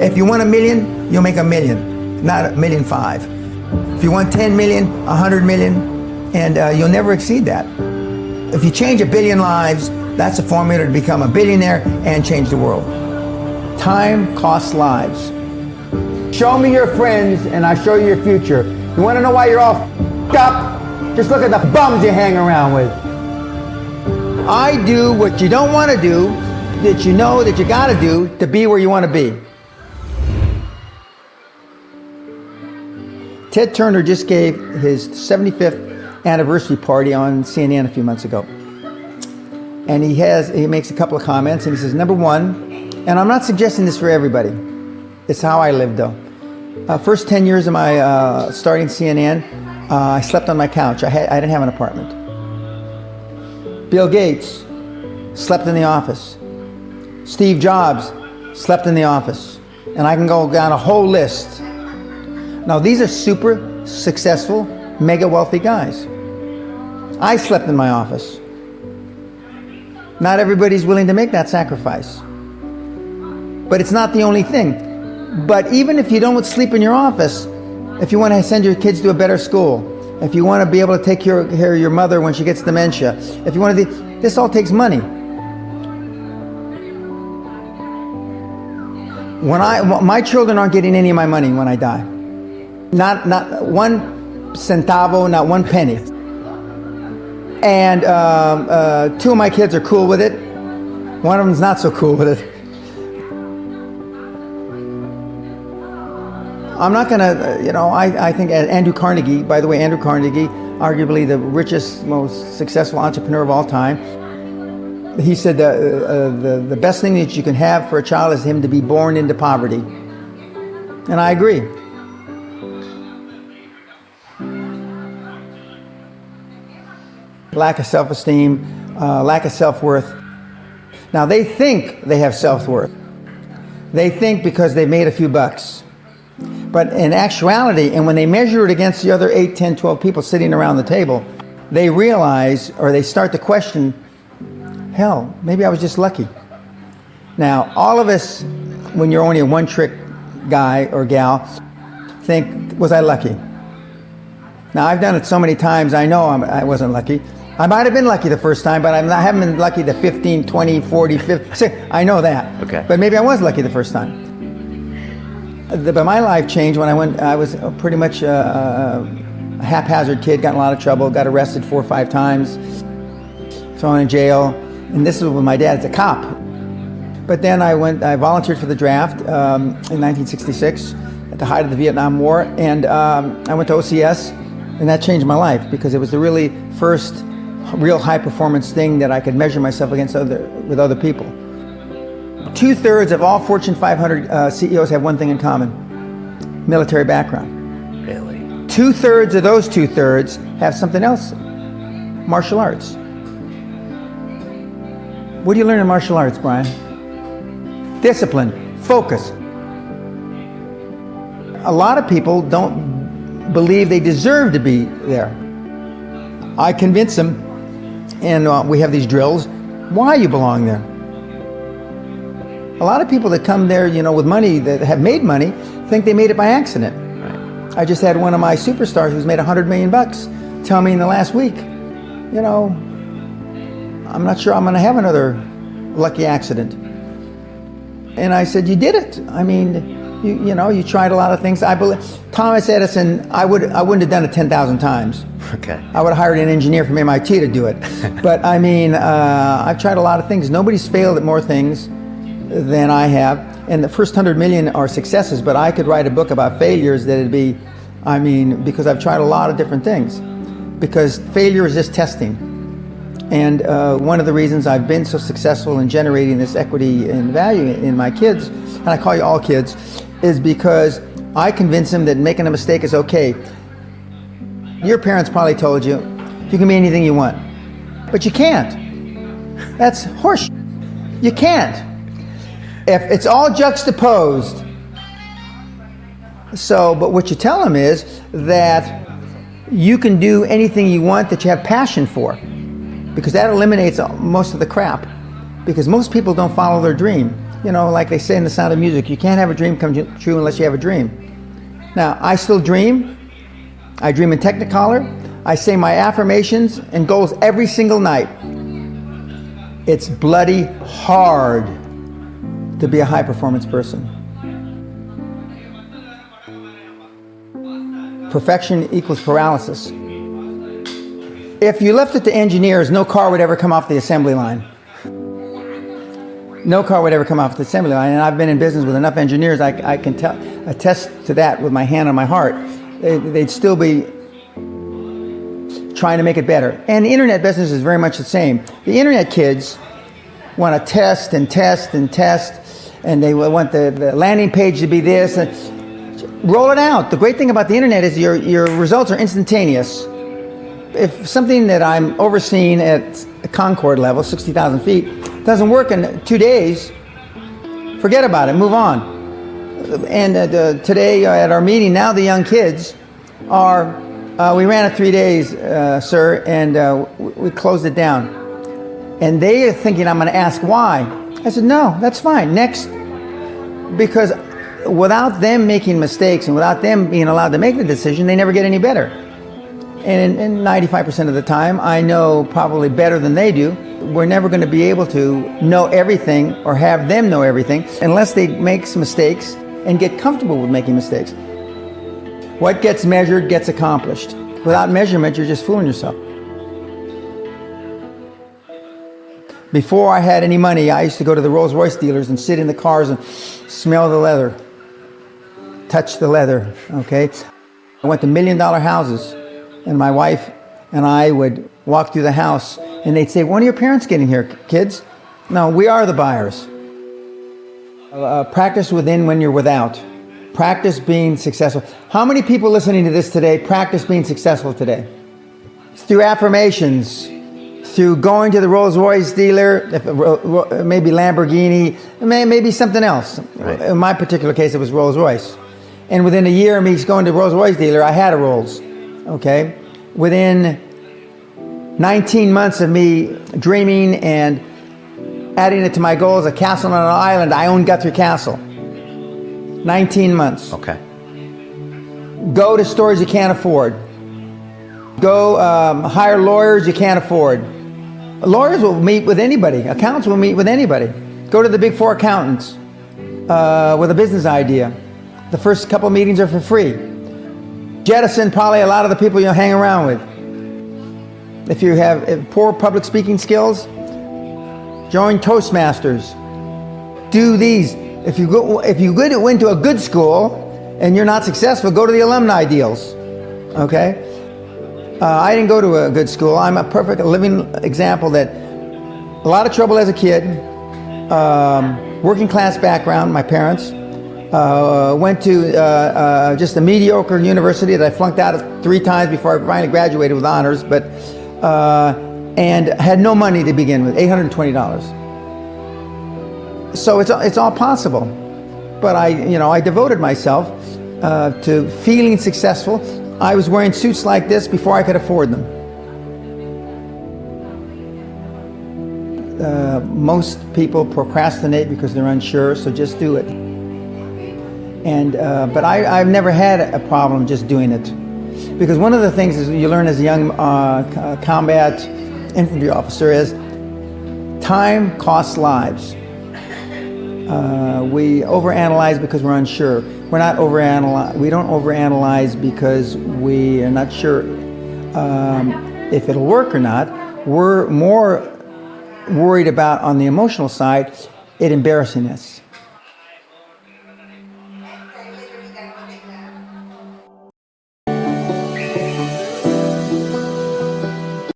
If you want $1 million, you'll make $1 million, not $1.5 million. If you want 10 million, 100 million, and you'll never exceed that. If you change 1 billion lives, that's a formula to become a billionaire and change the world. Time costs lives. Show me your friends and I show you your future. You want to know why you're all f***ed up? Just look at the bums you hang around with. I do what you don't want to do, that you know that you got to do to be where you want to be. Ted Turner just gave his 75th anniversary party on CNN a few months ago. And he makes a couple of comments, and he says, number one, and I'm not suggesting this for everybody, it's how I lived though. First 10 years of my starting CNN, I slept on my couch. I didn't have an apartment. Bill Gates slept in the office. Steve Jobs slept in the office. And I can go down a whole list. Now these are super successful, mega wealthy guys. I slept in my office. Not everybody's willing to make that sacrifice. But it's not the only thing. But even if you don't sleep in your office, if you want to send your kids to a better school, if you want to be able to take care of your mother when she gets dementia, if you want to, this all takes money. My children aren't getting any of my money when I die. Not one centavo, not one penny. And two of my kids are cool with it. One of them's not so cool with it. I'm not gonna, I think Andrew Carnegie, by the way, Andrew Carnegie, arguably the richest, most successful entrepreneur of all time, he said the best thing that you can have for a child is him to be born into poverty. And I agree. Lack of self-esteem, lack of self-worth. Now they think they have self-worth. They think because they've made a few bucks. But in actuality, and when they measure it against the other 8, 10, 12 people sitting around the table, they realize, or they start to question, hell, maybe I was just lucky. Now, all of us, when you're only a one-trick guy or gal, think, was I lucky? Now, I've done it so many times, I know I wasn't lucky. I might have been lucky the first time, but I haven't been lucky the 15, 20, 40, 50. I know that. Okay. But maybe I was lucky the first time. But my life changed when I was pretty much a haphazard kid, got in a lot of trouble, got arrested 4 or 5 times, thrown in jail. And this was with my dad as a cop. But then I volunteered for the draft in 1966 at the height of the Vietnam War. And I went to OCS, and that changed my life because it was the really first real high performance thing that I could measure myself against with other people. 2/3 of all Fortune 500 CEOs have one thing in common: military background. Really? 2/3 of those 2/3 have something else: martial arts. What do you learn in martial arts, Brian? Discipline, focus. A lot of people don't believe they deserve to be there. I convince them, and we have these drills, why you belong there. A lot of people that come there, with money, that have made money, think they made it by accident. Right. I just had one of my superstars who's made $100 million tell me in the last week, I'm not sure I'm going to have another lucky accident. And I said, you did it. I mean, you tried a lot of things. I believe Thomas Edison, I wouldn't have done it 10,000 times. Okay. I would have hired an engineer from MIT to do it. But I mean, I've tried a lot of things. Nobody's failed at more things than I have. And the first 100 million are successes, but I could write a book about failures that'd be, because I've tried a lot of different things. Because failure is just testing. And one of the reasons I've been so successful in generating this equity and value in my kids, and I call you all kids, is because I convince them that making a mistake is okay. Your parents probably told you, you can be anything you want. But you can't. That's horseshit. You can't. If it's all juxtaposed. But what you tell them is that you can do anything you want that you have passion for, because that eliminates most of the crap. Because most people don't follow their dream. You know, like they say in The Sound of Music, you can't have a dream come true unless you have a dream. Now, I still dream. I dream in Technicolor. I say my affirmations and goals every single night. It's bloody hard to be a high-performance person. Perfection equals paralysis. If you left it to engineers, no car would ever come off the assembly line. No car would ever come off the assembly line. And I've been in business with enough engineers, I can attest to that with my hand on my heart. They'd still be trying to make it better. And the internet business is very much the same. The internet kids want to test and test and test, and they want the landing page to be this. Roll it out. The great thing about the internet is your results are instantaneous. If something that I'm overseeing at a Concord level, 60,000 feet, doesn't work in 2 days, forget about it, move on. And today at our meeting, now the young kids are, we ran it 3 days, sir, and we closed it down. And they are thinking I'm going to ask why. I said, no, that's fine, next. Because without them making mistakes and without them being allowed to make the decision, they never get any better. And 95% of the time, I know probably better than they do. We're never going to be able to know everything or have them know everything unless they make some mistakes and get comfortable with making mistakes. What gets measured gets accomplished. Without measurement, you're just fooling yourself. Before I had any money, I used to go to the Rolls-Royce dealers and sit in the cars and smell the leather, touch the leather, okay? I went to $1 million houses, and my wife and I would walk through the house, and they'd say, when are your parents getting here, kids? No, we are the buyers. Practice within when you're without. Practice being successful. How many people listening to this today practice being successful today? Through affirmations, through going to the Rolls-Royce dealer, maybe Lamborghini, maybe something else. Right. In my particular case, it was Rolls-Royce. And within a year of me going to the Rolls-Royce dealer, I had a Rolls, okay? Within 19 months of me dreaming and adding it to my goals, a castle on an island, I own Guthrie Castle. 19 months. Okay. Go to stores you can't afford. Go hire lawyers you can't afford. Lawyers will meet with anybody. Accountants will meet with anybody. Go to the big four accountants with a business idea. The first couple meetings are for free. Jettison probably a lot of the people you'll hang around with. If you have poor public speaking skills, join Toastmasters. Do these. If you went to a good school and you're not successful, go to the alumni deals. Okay? I didn't go to a good school. I'm a perfect living example that a lot of trouble as a kid, working class background, my parents, went to just a mediocre university that I flunked out of 3 times before I finally graduated with honors, but and had no money to begin with, $820. So it's all possible. But I devoted myself to feeling successful. I was wearing suits like this before I could afford them. Most people procrastinate because they're unsure, so just do it. And but I've never had a problem just doing it, because one of the things is you learn as a young combat infantry officer is time costs lives. We overanalyze because we're unsure. We don't overanalyze because we are not sure if it'll work or not. We're more worried about, on the emotional side, it embarrassing us.